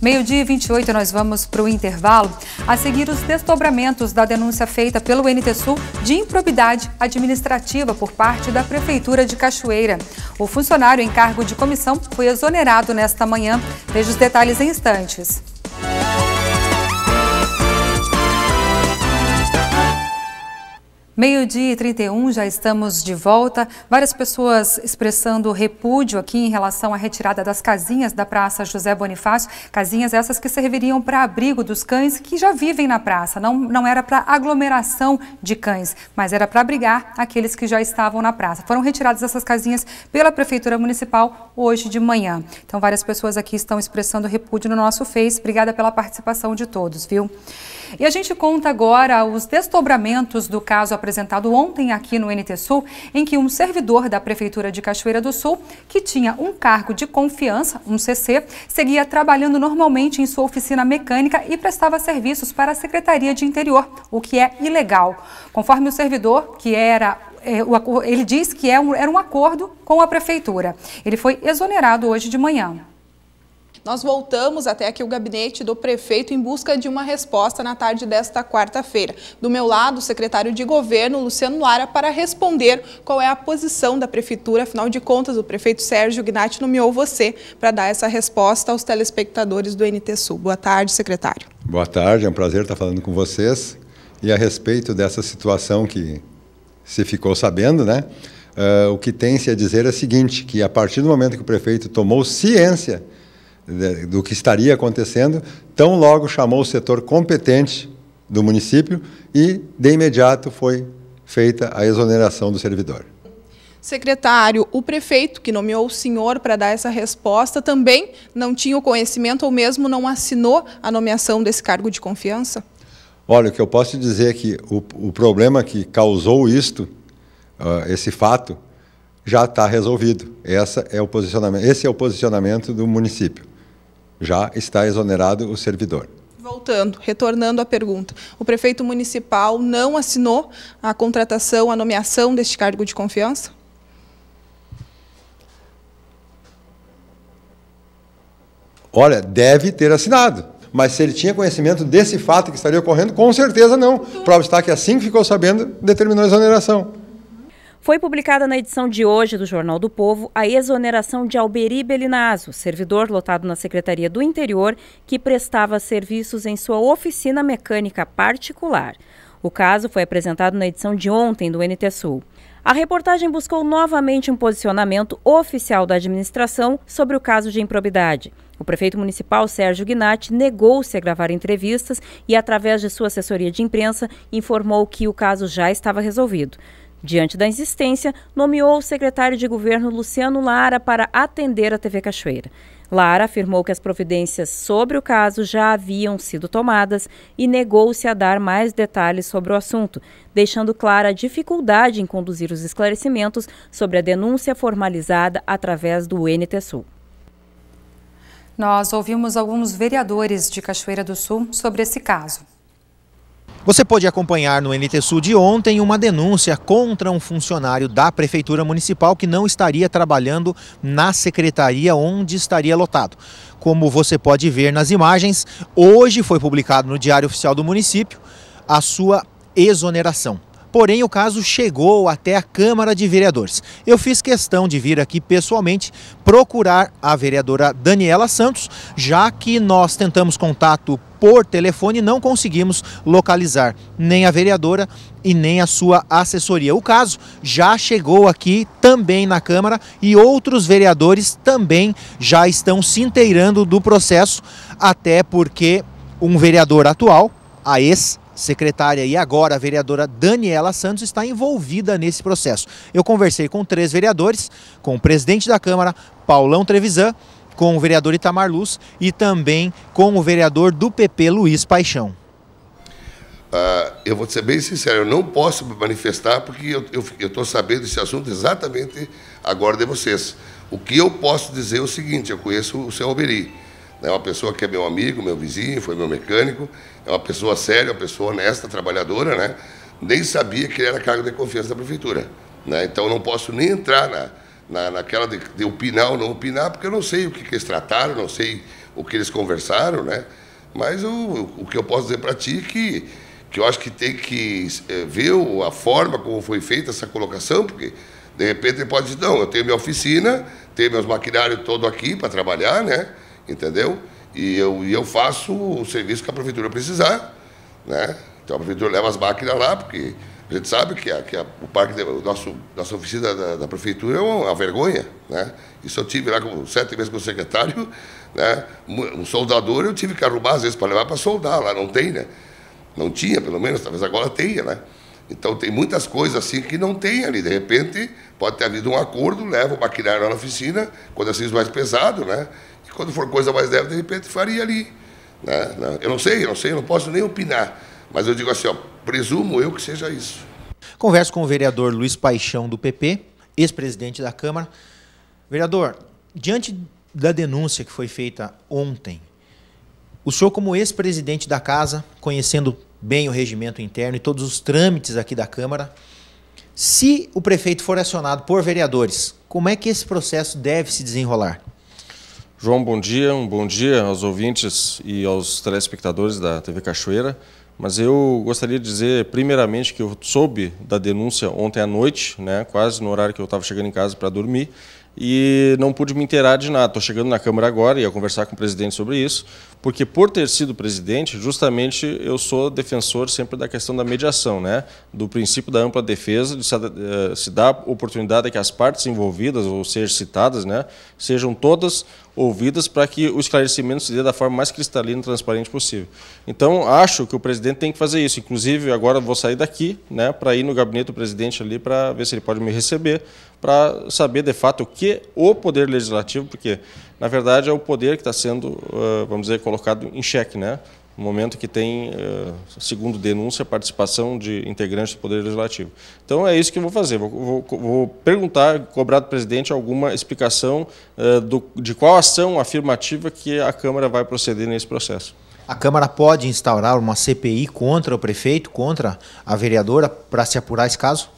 Meio-dia e 28, nós vamos para o intervalo. A seguir, os desdobramentos da denúncia feita pelo NTSul de improbidade administrativa por parte da Prefeitura de Cachoeira. O funcionário em cargo de comissão foi exonerado nesta manhã. Veja os detalhes em instantes. Meio-dia e 31, já estamos de volta. Várias pessoas expressando repúdio aqui em relação à retirada das casinhas da Praça José Bonifácio. Casinhas essas que serviriam para abrigo dos cães que já vivem na praça. Não era para aglomeração de cães, mas era para abrigar aqueles que já estavam na praça. Foram retiradas essas casinhas pela Prefeitura Municipal hoje de manhã. Então, várias pessoas aqui estão expressando repúdio no nosso Face. Obrigada pela participação de todos, viu? E a gente conta agora os desdobramentos do caso apresentado ontem aqui no NTSul, em que um servidor da Prefeitura de Cachoeira do Sul, que tinha um cargo de confiança, um CC, seguia trabalhando normalmente em sua oficina mecânica e prestava serviços para a Secretaria de Interior, o que é ilegal. Conforme o servidor, ele diz que era um acordo com a Prefeitura. Ele foi exonerado hoje de manhã. Nós voltamos até aqui o gabinete do prefeito em busca de uma resposta na tarde desta quarta-feira. Do meu lado, o secretário de governo, Luciano Lara, para responder qual é a posição da prefeitura. Afinal de contas, o prefeito Sérgio Gnatti nomeou você para dar essa resposta aos telespectadores do NTSul. Boa tarde, secretário. Boa tarde, é um prazer estar falando com vocês. E a respeito dessa situação que se ficou sabendo, né? O que tem-se a dizer é o seguinte, que a partir do momento que o prefeito tomou ciência do que estaria acontecendo, tão logo chamou o setor competente do município e, de imediato, foi feita a exoneração do servidor. Secretário, o prefeito que nomeou o senhor para dar essa resposta também não tinha o conhecimento ou mesmo não assinou a nomeação desse cargo de confiança? Olha, o que eu posso dizer é que o problema que causou isto, esse fato, já está resolvido. Esse é o posicionamento do município. Já está exonerado o servidor. Retornando à pergunta, o prefeito municipal não assinou a contratação, a nomeação deste cargo de confiança? Olha, deve ter assinado, mas se ele tinha conhecimento desse fato que estaria ocorrendo, com certeza não. Prova está que assim que ficou sabendo, determinou a exoneração. Foi publicada na edição de hoje do Jornal do Povo a exoneração de Alberi Belinazo, servidor lotado na Secretaria do Interior, que prestava serviços em sua oficina mecânica particular. O caso foi apresentado na edição de ontem do NTSul. A reportagem buscou novamente um posicionamento oficial da administração sobre o caso de improbidade. O prefeito municipal, Sérgio Gnatti, negou-se a gravar entrevistas e, através de sua assessoria de imprensa, informou que o caso já estava resolvido. Diante da insistência, nomeou o secretário de governo Luciano Lara para atender a TV Cachoeira. Lara afirmou que as providências sobre o caso já haviam sido tomadas e negou-se a dar mais detalhes sobre o assunto, deixando clara a dificuldade em conduzir os esclarecimentos sobre a denúncia formalizada através do NTSul. Nós ouvimos alguns vereadores de Cachoeira do Sul sobre esse caso. Você pôde acompanhar no NTSul de ontem uma denúncia contra um funcionário da Prefeitura Municipal que não estaria trabalhando na secretaria onde estaria lotado. Como você pode ver nas imagens, hoje foi publicado no Diário Oficial do município a sua exoneração. Porém, o caso chegou até a Câmara de Vereadores. Eu fiz questão de vir aqui pessoalmente procurar a vereadora Daniela Santos, já que nós tentamos contato por telefone e não conseguimos localizar nem a vereadora e nem a sua assessoria. O caso já chegou aqui também na Câmara e outros vereadores também já estão se inteirando do processo, até porque um vereador atual, a ex-secretária e agora a vereadora Daniela Santos, está envolvida nesse processo. Eu conversei com 3 vereadores, com o presidente da Câmara, Paulão Trevisan, com o vereador Itamar Luz e também com o vereador do PP, Luiz Paixão. Eu vou ser bem sincero, eu não posso me manifestar porque eu estou sabendo desse assunto exatamente agora de vocês. O que eu posso dizer é o seguinte: eu conheço o seu Alberi, é uma pessoa que é meu amigo, meu vizinho, foi meu mecânico, é uma pessoa séria, uma pessoa honesta, trabalhadora, né? Nem sabia que ele era cargo de confiança da prefeitura, né? Então não posso nem entrar naquela de opinar ou não opinar, porque eu não sei o que eles trataram, não sei o que eles conversaram, né? Mas o que eu posso dizer para ti é que eu acho que tem que ver a forma como foi feita essa colocação, porque de repente ele pode dizer, não, eu tenho minha oficina, tenho meus maquinários todo aqui para trabalhar, né? Entendeu? E eu faço o serviço que a prefeitura precisar, né? Então a prefeitura leva as máquinas lá, porque a gente sabe que o parque, nossa oficina da prefeitura é uma vergonha, né? Isso eu tive lá 7 meses com o secretário, né? Um soldador eu tive que arrumar às vezes para levar para soldar, lá não tem, né? Não tinha, pelo menos, talvez agora tenha, né? Então tem muitas coisas assim que não tem ali. De repente, pode ter havido um acordo, leva o maquinário na oficina, quando é serviço mais pesado, né? E quando for coisa mais leve, de repente faria ali. Né? Eu não sei, não posso nem opinar. Mas eu digo assim, ó, presumo eu que seja isso. Converso com o vereador Luiz Paixão, do PP, ex-presidente da Câmara. Vereador, diante da denúncia que foi feita ontem, o senhor, como ex-presidente da Casa, conhecendo bem o regimento interno e todos os trâmites aqui da Câmara, se o prefeito for acionado por vereadores, como é que esse processo deve se desenrolar? João, um bom dia aos ouvintes e aos telespectadores da TV Cachoeira. Mas eu gostaria de dizer, primeiramente, que eu soube da denúncia ontem à noite, né, quase no horário que eu estava chegando em casa para dormir, e não pude me inteirar de nada. Estou chegando na Câmara agora e ia conversar com o presidente sobre isso, porque por ter sido presidente, justamente eu sou defensor sempre da questão da mediação, né? Do princípio da ampla defesa, de se dar oportunidade a que as partes envolvidas, ou seja, citadas, né, sejam todas ouvidas para que o esclarecimento se dê da forma mais cristalina e transparente possível. Então, acho que o presidente tem que fazer isso. Inclusive, agora vou sair daqui, né, para ir no gabinete do presidente ali para ver se ele pode me receber, para saber de fato o que o Poder Legislativo, porque, na verdade, é o poder que está sendo, vamos dizer, colocado em xeque, né? No momento que tem, segundo denúncia, a participação de integrantes do Poder Legislativo. Então, é isso que eu vou fazer. Vou perguntar, cobrar do presidente alguma explicação de qual ação afirmativa que a Câmara vai proceder nesse processo. A Câmara pode instaurar uma CPI contra o prefeito, contra a vereadora, para se apurar esse caso?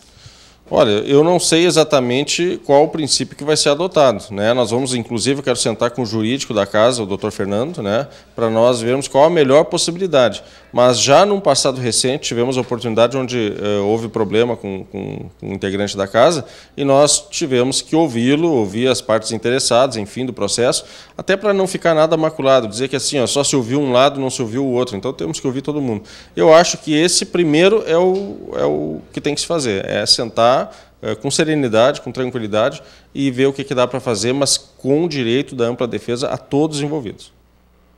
Olha, eu não sei exatamente qual o princípio que vai ser adotado, né? Nós vamos, inclusive, eu quero sentar com o jurídico da casa, o doutor Fernando, né, para nós vermos qual a melhor possibilidade. Mas já num passado recente tivemos a oportunidade onde houve problema com um integrante da casa e nós tivemos que ouvir as partes interessadas, enfim, do processo, até para não ficar nada maculado, dizer que assim, ó, só se ouviu um lado, não se ouviu o outro, então temos que ouvir todo mundo. Eu acho que esse primeiro é o que tem que se fazer, é sentar com serenidade, com tranquilidade e ver o que dá para fazer, mas com o direito da ampla defesa a todos os envolvidos.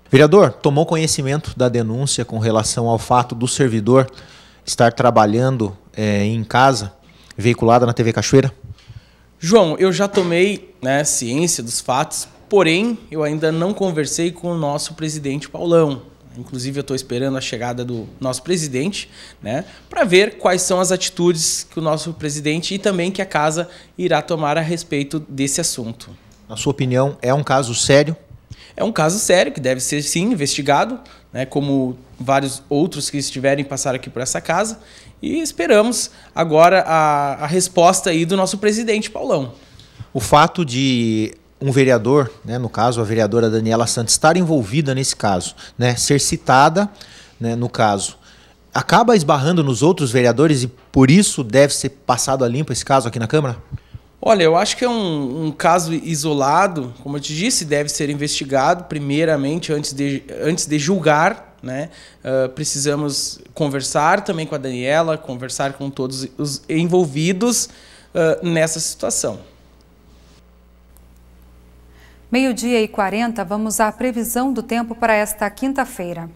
Vereador, tomou conhecimento da denúncia com relação ao fato do servidor estar trabalhando em casa, veiculada na TV Cachoeira? João, eu já tomei, né, ciência dos fatos, porém eu ainda não conversei com o nosso presidente Paulão. Inclusive, eu estou esperando a chegada do nosso presidente, né, para ver quais são as atitudes que o nosso presidente e também que a casa irá tomar a respeito desse assunto. Na sua opinião, é um caso sério? É um caso sério que deve ser, sim, investigado, né, como vários outros que estiverem passar aqui por essa casa. E esperamos agora a resposta aí do nosso presidente Paulão. O fato de um vereador, né, no caso a vereadora Daniela Santos, estar envolvida nesse caso, né, ser citada, né, no caso, acaba esbarrando nos outros vereadores e por isso deve ser passado a limpo esse caso aqui na Câmara? Olha, eu acho que é um caso isolado, como eu te disse, deve ser investigado primeiramente antes de julgar, né? Precisamos conversar também com a Daniela, conversar com todos os envolvidos nessa situação. 12h40, vamos à previsão do tempo para esta quinta-feira.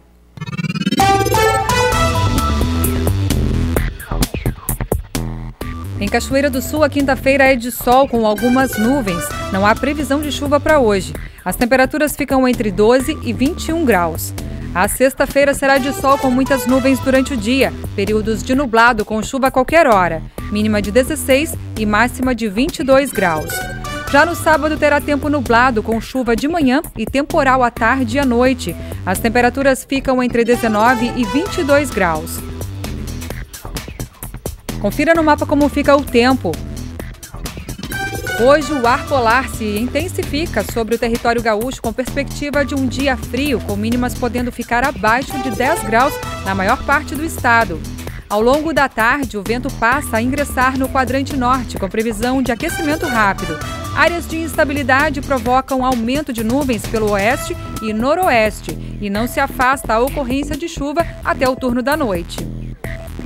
Em Cachoeira do Sul, a quinta-feira é de sol com algumas nuvens. Não há previsão de chuva para hoje. As temperaturas ficam entre 12 e 21 graus. A sexta-feira será de sol com muitas nuvens durante o dia, períodos de nublado com chuva a qualquer hora, mínima de 16 e máxima de 22 graus. Já no sábado terá tempo nublado com chuva de manhã e temporal à tarde e à noite. As temperaturas ficam entre 19 e 22 graus. Confira no mapa como fica o tempo. Hoje, o ar polar se intensifica sobre o território gaúcho com perspectiva de um dia frio, com mínimas podendo ficar abaixo de 10 graus na maior parte do estado. Ao longo da tarde, o vento passa a ingressar no quadrante norte, com previsão de aquecimento rápido. Áreas de instabilidade provocam aumento de nuvens pelo oeste e noroeste e não se afasta a ocorrência de chuva até o turno da noite.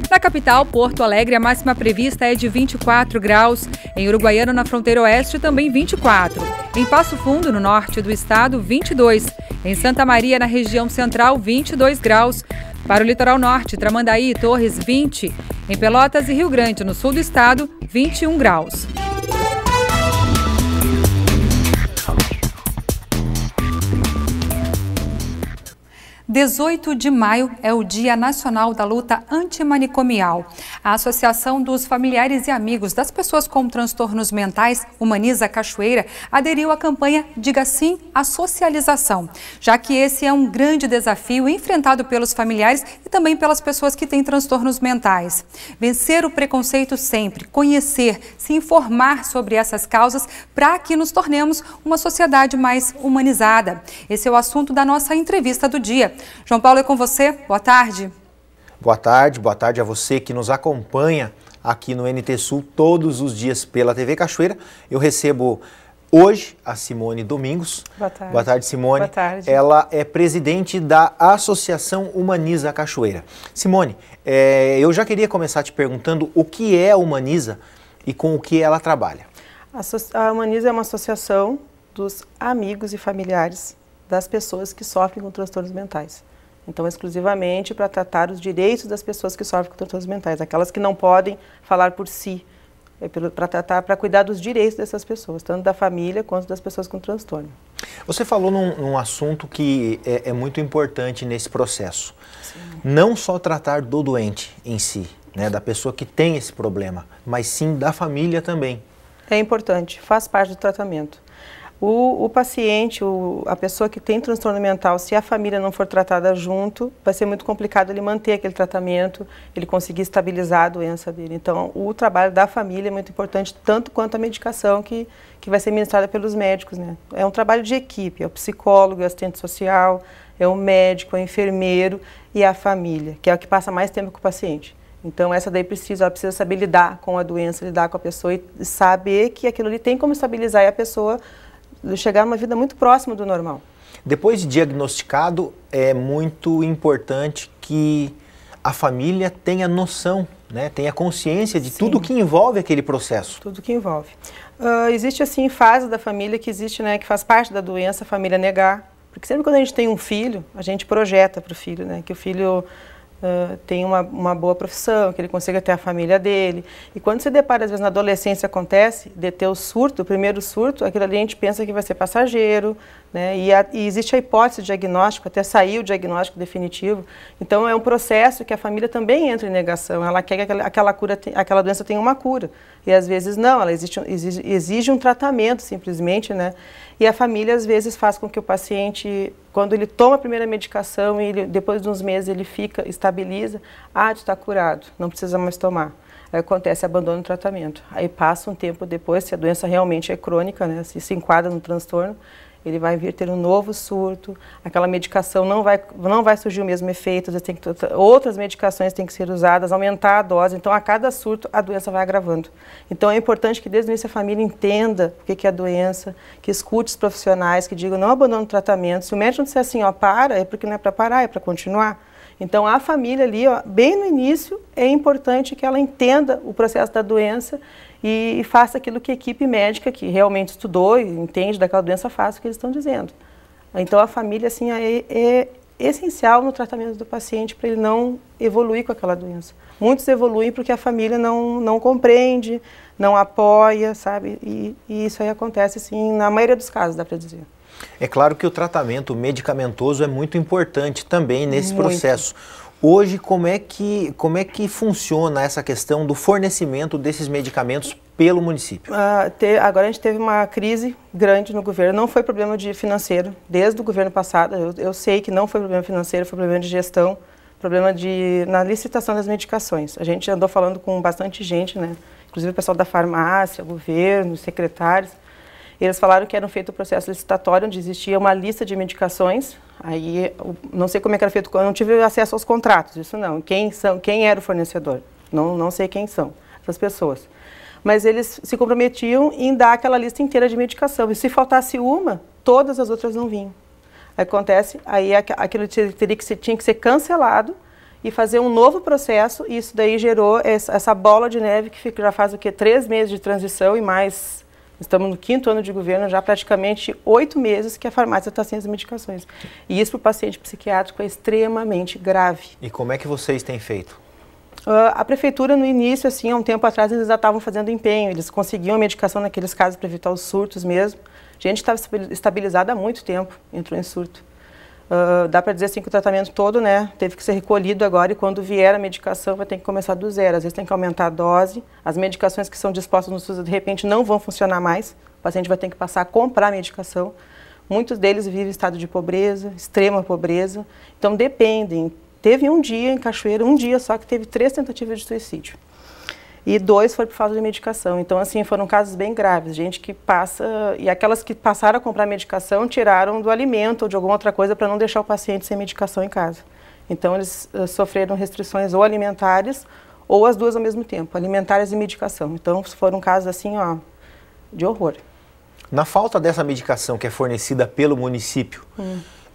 Na capital, Porto Alegre, a máxima prevista é de 24 graus. Em Uruguaiana, na fronteira oeste, também 24. Em Passo Fundo, no norte do estado, 22. Em Santa Maria, na região central, 22 graus. Para o litoral norte, Tramandaí e Torres, 20. Em Pelotas e Rio Grande, no sul do estado, 21 graus. Dia 18 de maio é o Dia Nacional da Luta Antimanicomial. A Associação dos Familiares e Amigos das Pessoas com Transtornos Mentais, Humaniza Cachoeira, aderiu à campanha Diga Sim à Socialização, já que esse é um grande desafio enfrentado pelos familiares e também pelas pessoas que têm transtornos mentais. Vencer o preconceito sempre, conhecer, se informar sobre essas causas para que nos tornemos uma sociedade mais humanizada. Esse é o assunto da nossa entrevista do dia. João Paulo, é com você. Boa tarde. Boa tarde a você que nos acompanha aqui no NT Sul todos os dias pela TV Cachoeira. Eu recebo hoje a Simone Domingos. Boa tarde. Boa tarde, Simone. Boa tarde. Ela é presidente da Associação Humaniza Cachoeira. Simone, eu já queria começar te perguntando o que é a Humaniza e com o que ela trabalha. A Humaniza é uma associação dos amigos e familiares das pessoas que sofrem com transtornos mentais. Então, exclusivamente para tratar os direitos das pessoas que sofrem com transtornos mentais, aquelas que não podem falar por si, para cuidar dos direitos dessas pessoas, tanto da família quanto das pessoas com transtorno. Você falou num assunto que é muito importante nesse processo. Sim. Não só tratar do doente em si, né, da pessoa que tem esse problema, mas sim da família também. É importante, faz parte do tratamento. O paciente, a pessoa que tem transtorno mental, se a família não for tratada junto, vai ser muito complicado ele manter aquele tratamento, ele conseguir estabilizar a doença dele. Então, o trabalho da família é muito importante, tanto quanto a medicação que vai ser ministrada pelos médicos, né? É um trabalho de equipe, é o psicólogo, é o assistente social, é o médico, é o enfermeiro e a família, que é o que passa mais tempo com o paciente. Então, ela precisa saber lidar com a doença, lidar com a pessoa e saber que aquilo ali tem como estabilizar e a pessoa chegar a uma vida muito próxima do normal. Depois de diagnosticado, é muito importante que a família tenha noção, né, tenha consciência de tudo que envolve aquele processo. Tudo que envolve. Existe, assim, fase da família que existe, né, que faz parte da doença, a família negar. Porque sempre quando a gente tem um filho, a gente projeta para o filho, né, que o filho tem uma boa profissão, que ele consiga ter a família dele. E quando se depara, às vezes, na adolescência acontece, de ter o surto, o primeiro surto, aquilo ali a gente pensa que vai ser passageiro, né? E existe a hipótese de diagnóstico, até sair o diagnóstico definitivo. Então, é um processo que a família também entra em negação. Ela quer que aquela doença tenha uma cura. E, às vezes, não. Ela exige um tratamento, simplesmente, né? E a família, às vezes, faz com que o paciente, quando ele toma a primeira medicação e depois de uns meses ele estabiliza, tu está curado, não precisa mais tomar. Aí acontece, abandona o tratamento. Aí passa um tempo depois, se a doença realmente é crônica, né, se enquadra no transtorno, ele vai vir ter um novo surto, aquela medicação não vai surgir o mesmo efeito, outras medicações têm que ser usadas, aumentar a dose, então a cada surto a doença vai agravando. Então é importante que desde o início a família entenda o que é a doença, que escute os profissionais, que digam não abandone o tratamento. Se o médico disser assim, para, é porque não é para parar, é para continuar. Então a família ali, bem no início, é importante que ela entenda o processo da doença e faça aquilo que a equipe médica, que realmente estudou e entende daquela doença, faz o que eles estão dizendo. Então a família assim, é essencial no tratamento do paciente para ele não evoluir com aquela doença. Muitos evoluem porque a família não compreende, não apoia, sabe? E isso aí acontece assim, na maioria dos casos, dá para dizer. É claro que o tratamento medicamentoso é muito importante também nesse processo. Hoje, como é que funciona essa questão do fornecimento desses medicamentos pelo município? Agora a gente teve uma crise grande no governo, não foi problema financeiro, desde o governo passado, eu sei que não foi problema financeiro, foi problema de gestão, problema na licitação das medicações. A gente andou falando com bastante gente, né, inclusive o pessoal da farmácia, o governo, os secretários, eles falaram que era feito o processo licitatório, onde existia uma lista de medicações. Aí, não sei como é que era feito, eu não tive acesso aos contratos, isso não. Quem era o fornecedor? Não sei quem são essas pessoas. Mas eles se comprometiam em dar aquela lista inteira de medicação. E se faltasse uma, todas as outras não vinham. Acontece, aí aquilo tinha que ser cancelado e fazer um novo processo, e isso daí gerou essa bola de neve que já faz o quê? 3 meses de transição e mais, estamos no 5º ano de governo, já praticamente 8 meses que a farmácia está sem as medicações. E isso para o paciente psiquiátrico é extremamente grave. E como é que vocês têm feito? A prefeitura, no início, assim, há um tempo atrás, eles já estavam fazendo empenho, eles conseguiam medicação naqueles casos para evitar os surtos mesmo. A gente estava estabilizada há muito tempo, entrou em surto. Dá para dizer assim que o tratamento todo, né, teve que ser recolhido agora, e quando vier a medicação vai ter que começar do zero. Às vezes tem que aumentar a dose, as medicações que são dispostas no SUS de repente não vão funcionar mais, o paciente vai ter que passar a comprar a medicação. Muitos deles vivem em estado de pobreza, extrema pobreza, então dependem. Teve um dia em Cachoeira, um dia só, que teve 3 tentativas de suicídio. E 2 foi por falta de medicação. Então, assim, foram casos bem graves. Gente que passa... E aquelas que passaram a comprar medicação, tiraram do alimento ou de alguma outra coisa para não deixar o paciente sem medicação em casa. Então, eles sofreram restrições ou alimentares ou as duas ao mesmo tempo, alimentares e medicação. Então, foram casos, assim, ó, de horror. Na falta dessa medicação que é fornecida pelo município,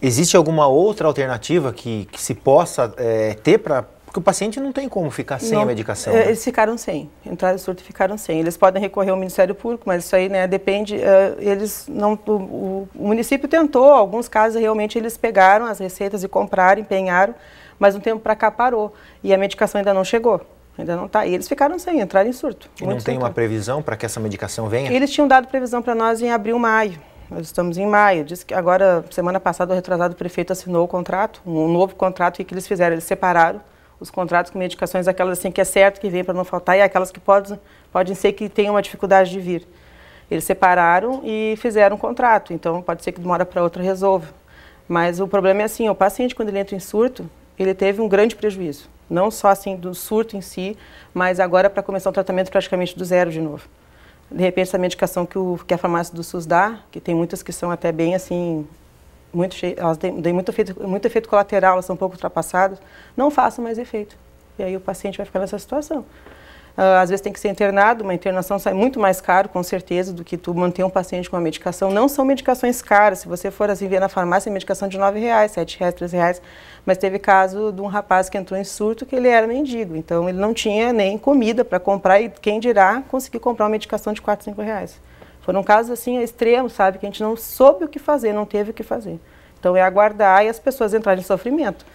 existe alguma outra alternativa que se possa ter para... Porque o paciente não tem como ficar sem a medicação. Né? Eles ficaram sem, entraram em surto e ficaram sem. Eles podem recorrer ao Ministério Público, mas isso aí, né, depende, eles não, o município tentou, alguns casos realmente eles pegaram as receitas e compraram, empenharam, mas um tempo para cá parou. E a medicação ainda não chegou, ainda não está. E eles ficaram sem, entraram em surto. E não tem uma previsão para que essa medicação venha? Eles tinham dado previsão para nós em abril, maio. Nós estamos em maio. Diz que agora, semana passada, o retrasado, o prefeito assinou o contrato, um novo contrato. E o que eles fizeram? Eles separaram os contratos com medicações, aquelas assim que é certo que vem para não faltar, e aquelas que podem ser que tenham uma dificuldade de vir. Eles separaram e fizeram um contrato, então pode ser que de uma hora para outra resolva. Mas o problema é assim, o paciente, quando ele entra em surto, ele teve um grande prejuízo. Não só assim do surto em si, mas agora para começar o tratamento praticamente do zero de novo. De repente, essa medicação que a farmácia do SUS dá, que tem muitas que são até bem assim, elas têm muito efeito colateral, elas são um pouco ultrapassadas, não façam mais efeito. E aí o paciente vai ficar nessa situação. Às vezes tem que ser internado, uma internação sai muito mais caro, com certeza, do que tu manter um paciente com uma medicação. Não são medicações caras, se você for assim ver na farmácia, é medicação de R$9, R$7, R$3, mas teve caso de um rapaz que entrou em surto que ele era mendigo, então ele não tinha nem comida para comprar e quem dirá conseguir comprar uma medicação de R$4, R$5. Foram casos assim extremos, sabe, que a gente não soube o que fazer, não teve o que fazer. Então é aguardar e as pessoas entrarem em sofrimento.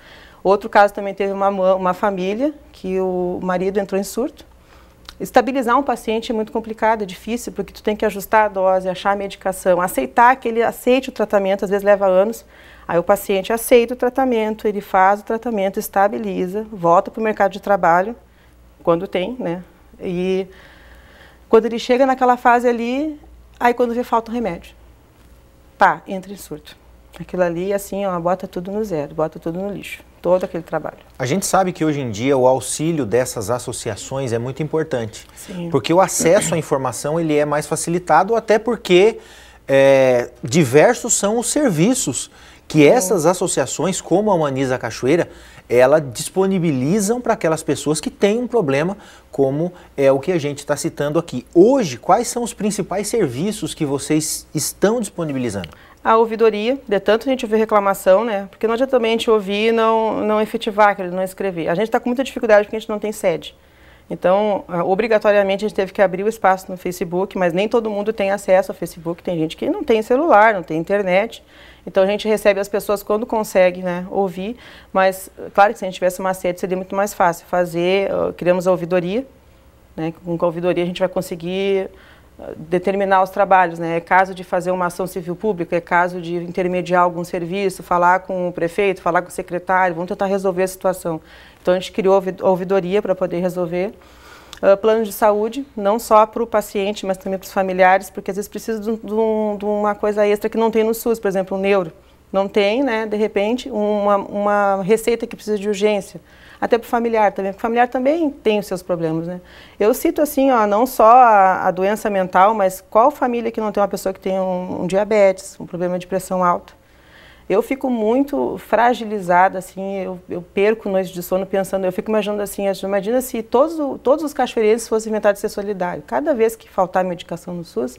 Outro caso também teve uma família que o marido entrou em surto. Estabilizar um paciente é muito complicado, é difícil, porque tu tem que ajustar a dose, achar a medicação, aceitar que ele aceite o tratamento, às vezes leva anos. Aí o paciente aceita o tratamento, ele faz o tratamento, estabiliza, volta para o mercado de trabalho, quando tem, né? E quando ele chega naquela fase ali, aí quando vê falta um remédio, pá, entra em surto. Aquilo ali, assim, ó, bota tudo no zero, bota tudo no lixo, todo aquele trabalho. A gente sabe que hoje em dia o auxílio dessas associações é muito importante. Sim. Porque o acesso à informação ele é mais facilitado, até porque diversos são os serviços que essas associações, como a Humaniza Cachoeira, ela disponibilizam para aquelas pessoas que têm um problema, como é o que a gente está citando aqui. Hoje, quais são os principais serviços que vocês estão disponibilizando? A ouvidoria, de tanto a gente ouvir reclamação, né? Porque não adianta também a gente ouvir e não efetivar, não escrever. A gente está com muita dificuldade porque a gente não tem sede. Então, obrigatoriamente a gente teve que abrir o espaço no Facebook, mas nem todo mundo tem acesso ao Facebook. Tem gente que não tem celular, não tem internet. Então a gente recebe as pessoas quando consegue, né, ouvir. Mas, claro que se a gente tivesse uma sede seria muito mais fácil fazer. Criamos a ouvidoria, né? Com a ouvidoria a gente vai conseguir determinar os trabalhos, né? É caso de fazer uma ação civil pública, é caso de intermediar algum serviço, falar com o prefeito, falar com o secretário, vamos tentar resolver a situação. Então a gente criou a ouvidoria para poder resolver. Plano de saúde, não só para o paciente, mas também para os familiares, porque às vezes precisa de uma coisa extra que não tem no SUS, por exemplo, um neuro. não tem, né, de repente, uma receita que precisa de urgência. Até para o familiar também, porque o familiar também tem os seus problemas, né? Eu cito assim, ó, não só a doença mental, mas qual família que não tem uma pessoa que tem um diabetes, um problema de pressão alta? Eu fico muito fragilizada, assim, eu perco noites de sono pensando, eu fico imaginando assim, imagina se todos os cachoeirenses fossem inventados de ser solidários. Cada vez que faltar medicação no SUS,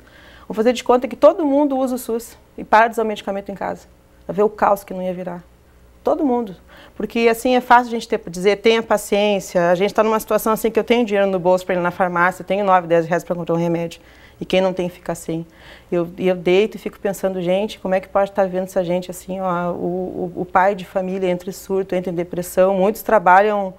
vou fazer de conta que todo mundo usa o SUS e para de usar o medicamento em casa. Vai ver o caos que não ia virar. Todo mundo. Porque assim é fácil a gente dizer, tenha paciência, a gente está numa situação assim que eu tenho dinheiro no bolso para ir na farmácia, tenho 9, 10 reais para comprar um remédio. E quem não tem fica sem. Eu deito e fico pensando, gente, como é que pode estar vendo essa gente assim, ó, o pai de família entre surto, entre depressão, muitos trabalham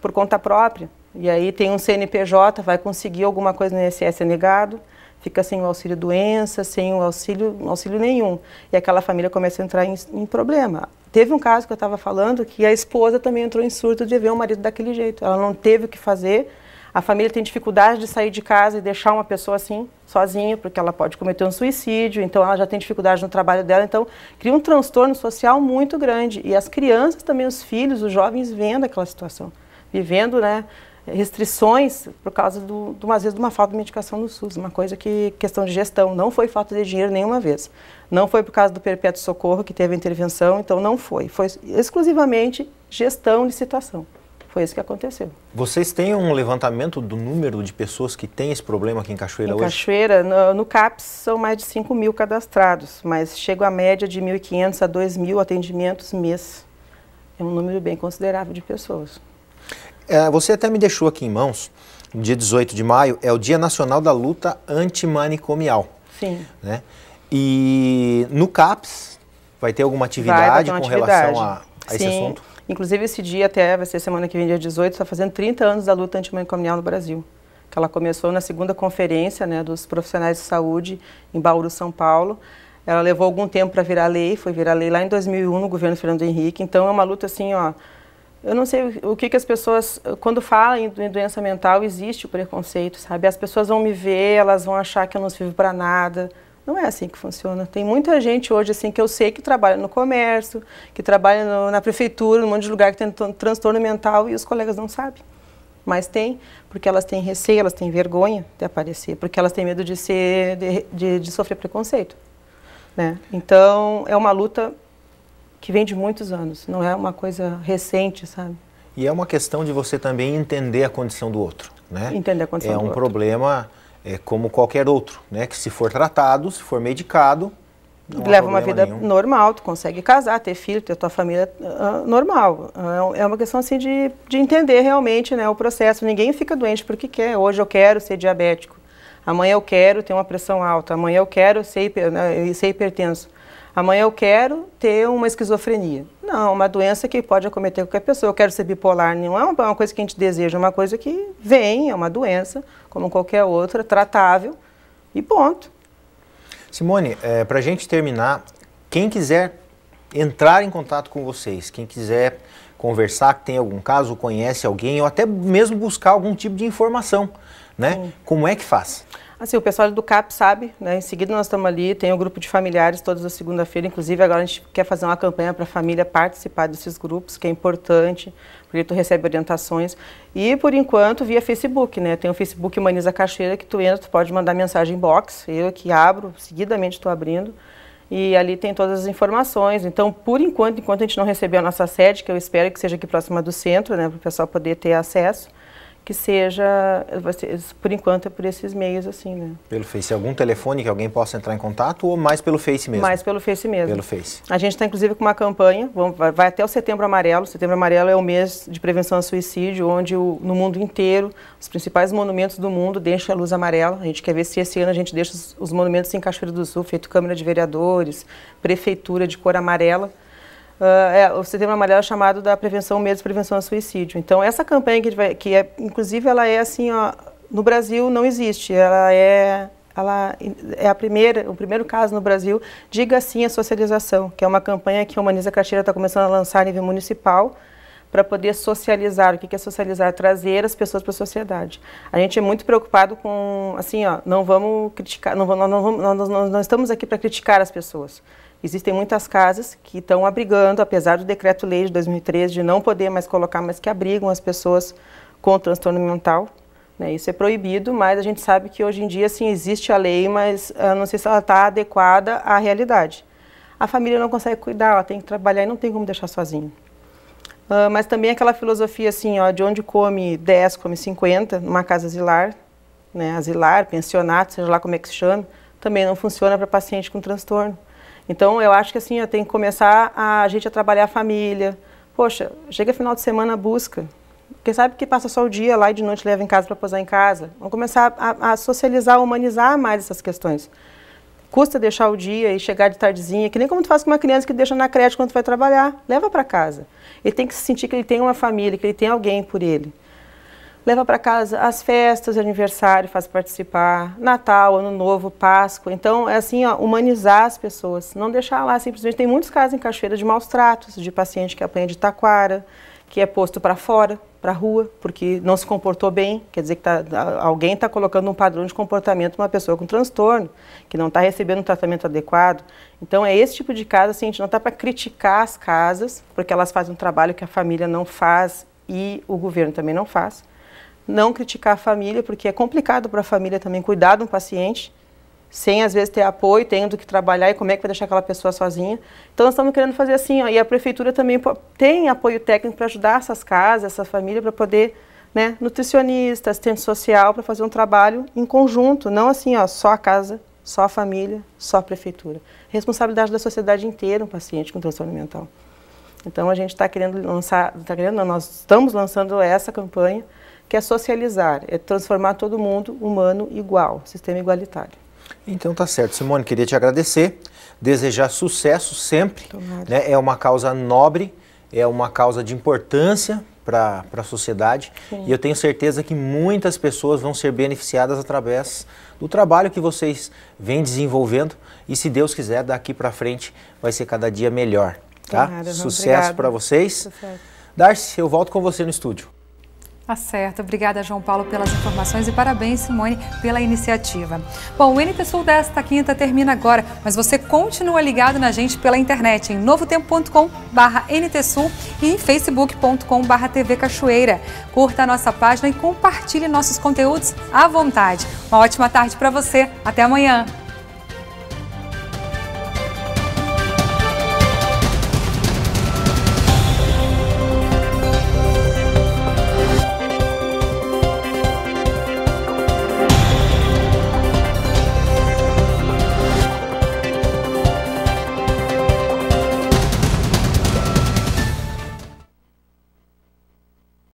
por conta própria. E aí tem um CNPJ, vai conseguir alguma coisa no INSS, é negado, fica sem o auxílio doença, sem o auxílio nenhum. E aquela família começa a entrar em problema. Teve um caso que eu estava falando que a esposa também entrou em surto de ver o marido daquele jeito. Ela não teve o que fazer, a família tem dificuldade de sair de casa e deixar uma pessoa assim, sozinha, porque ela pode cometer um suicídio, então ela já tem dificuldade no trabalho dela, então cria um transtorno social muito grande. E as crianças também, os filhos, os jovens vendo aquela situação, vivendo, né, restrições por causa às vezes, de uma falta de medicação no SUS, uma coisa que, questão de gestão, não foi falta de dinheiro nenhuma vez. Não foi por causa do Perpétuo Socorro que teve a intervenção, então não foi. Foi exclusivamente gestão, licitação. Foi isso que aconteceu. Vocês têm um levantamento do número de pessoas que têm esse problema aqui em Cachoeira hoje? Em Cachoeira, no CAPS, são mais de 5.000 cadastrados, mas chega a média de 1.500 a 2.000 atendimentos mês. É um número bem considerável de pessoas. Você até me deixou aqui em mãos, no dia 18 de maio, é o Dia Nacional da Luta Antimanicomial. Sim. Né? E no CAPS vai ter alguma atividade com relação a esse assunto? Inclusive esse dia até vai ser semana que vem, dia 18, está fazendo 30 anos da luta antimanicomial no Brasil. Que ela começou na segunda conferência, né, dos profissionais de saúde em Bauru, São Paulo. Ela levou algum tempo para virar lei, foi virar lei lá em 2001 no governo Fernando Henrique. Então é uma luta assim, ó, eu não sei o que as pessoas, quando falam em doença mental, existe o preconceito, sabe? As pessoas vão me ver, elas vão achar que eu não sirvo para nada. Não é assim que funciona. Tem muita gente hoje assim que eu sei que trabalha no comércio, que trabalha na prefeitura, num monte de lugar que tem transtorno mental e os colegas não sabem. Mas tem, porque elas têm receio, elas têm vergonha de aparecer, porque elas têm medo de sofrer preconceito. Né? Então, é uma luta que vem de muitos anos, não é uma coisa recente, sabe? E é uma questão de você também entender a condição do outro, né? Entender a condição do outro. É um problema como qualquer outro, né? Que se for tratado, se for medicado, não leva uma vida nenhum. Normal, tu consegue casar, ter filho, ter tua família normal. É uma questão assim de entender realmente, né, o processo. Ninguém fica doente porque quer. Hoje eu quero ser diabético, amanhã eu quero ter uma pressão alta, amanhã eu quero ser hipertenso. Amanhã eu quero ter uma esquizofrenia. Não, é uma doença que pode acometer qualquer pessoa. Eu quero ser bipolar, não é uma coisa que a gente deseja, é uma coisa que vem, é uma doença, como qualquer outra, tratável e ponto. Simone, para a gente terminar, quem quiser entrar em contato com vocês, quem quiser conversar, que tem algum caso, conhece alguém, ou até mesmo buscar algum tipo de informação, né? Como é que faz? Assim, o pessoal do CAP sabe, né? Em seguida nós estamos ali, tem o grupo de familiares todas as segunda-feira, inclusive agora a gente quer fazer uma campanha para a família participar desses grupos, que é importante, porque tu recebe orientações. E por enquanto via Facebook, né? Tem o Facebook Humaniza Cachoeira, que tu entra, tu pode mandar mensagem inbox, eu que abro, seguidamente estou abrindo, e ali tem todas as informações. Então, por enquanto a gente não recebeu a nossa sede, que eu espero que seja aqui próxima do centro, né? Para o pessoal poder ter acesso. Que seja, por enquanto, é por esses meios, assim, né? Pelo Face. Algum telefone que alguém possa entrar em contato ou mais pelo Face mesmo? Mais pelo Face mesmo. Pelo Face. A gente está, inclusive, com uma campanha, vai até o Setembro Amarelo. O Setembro Amarelo é o mês de prevenção ao suicídio, onde no mundo inteiro, os principais monumentos do mundo deixam a luz amarela. A gente quer ver se esse ano a gente deixa os monumentos em Cachoeira do Sul, feito Câmara de Vereadores, Prefeitura de cor amarela. O Setembro Amarelo é chamado da prevenção, medo de prevenção ao suicídio. Então, essa campanha inclusive, ela é assim, ó, no Brasil não existe. Ela é o primeiro caso no Brasil, diga sim à socialização, que é uma campanha que a Humaniza Cachoeira está começando a lançar a nível municipal, para poder socializar. O que é socializar? Trazer as pessoas para a sociedade. A gente é muito preocupado com, assim, ó, não vamos criticar, não estamos aqui para criticar as pessoas. Existem muitas casas que estão abrigando, apesar do decreto-lei de 2013 de não poder mais colocar, mas que abrigam as pessoas com transtorno mental. Né? Isso é proibido, mas a gente sabe que hoje em dia sim existe a lei, mas não sei se ela está adequada à realidade. A família não consegue cuidar, ela tem que trabalhar e não tem como deixar sozinha. Mas também aquela filosofia assim, ó, de onde come 10, come 50, numa casa asilar, né? Asilar, pensionato, seja lá como é que se chama, também não funciona para paciente com transtorno. Então, eu acho que assim, tem que começar a gente a trabalhar a família. Poxa, chega final de semana, busca. Porque sabe que passa só o dia lá e de noite leva em casa para posar em casa. Vamos começar a socializar, a humanizar mais essas questões. Custa deixar o dia e chegar de tardezinha, que nem como tu faz com uma criança que deixa na creche quando tu vai trabalhar. Leva para casa. Ele tem que se sentir que ele tem uma família, que ele tem alguém por ele. Leva para casa as festas, aniversário, faz participar, Natal, Ano Novo, Páscoa. Então, é assim, ó, humanizar as pessoas. Não deixar lá simplesmente. Tem muitos casos em Cachoeira de maus tratos, de paciente que apanha de taquara, que é posto para fora, para a rua, porque não se comportou bem. Quer dizer que alguém está colocando um padrão de comportamento uma pessoa com transtorno, que não está recebendo um tratamento adequado. Então, é esse tipo de caso, assim, a gente não está para criticar as casas, porque elas fazem um trabalho que a família não faz e o governo também não faz. Não criticar a família, porque é complicado para a família também cuidar de um paciente, sem às vezes ter apoio, tendo que trabalhar, e como é que vai deixar aquela pessoa sozinha. Então nós estamos querendo fazer assim, ó, e a prefeitura também tem apoio técnico para ajudar essas casas, essa família, para poder, né, nutricionista, assistente social, para fazer um trabalho em conjunto, não assim, ó, só a casa, só a família, só a prefeitura. Responsabilidade da sociedade inteira, um paciente com transtorno mental. Então a gente está querendo lançar, nós estamos lançando essa campanha, que é socializar, é transformar todo mundo humano igual, sistema igualitário. Então tá certo, Simone, queria te agradecer, desejar sucesso sempre, né? É uma causa nobre, é uma causa de importância para a sociedade. Sim. E eu tenho certeza que muitas pessoas vão ser beneficiadas através do trabalho que vocês vêm desenvolvendo e, se Deus quiser, daqui para frente vai ser cada dia melhor, tá? Sucesso para vocês. Darcy, eu volto com você no estúdio. Tá certo. Obrigada, João Paulo, pelas informações e parabéns, Simone, pela iniciativa. Bom, o NT Sul desta quinta termina agora, mas você continua ligado na gente pela internet em novotempo.com/NTSul e em facebook.com/TV Cachoeira. Curta a nossa página e compartilhe nossos conteúdos à vontade. Uma ótima tarde para você. Até amanhã.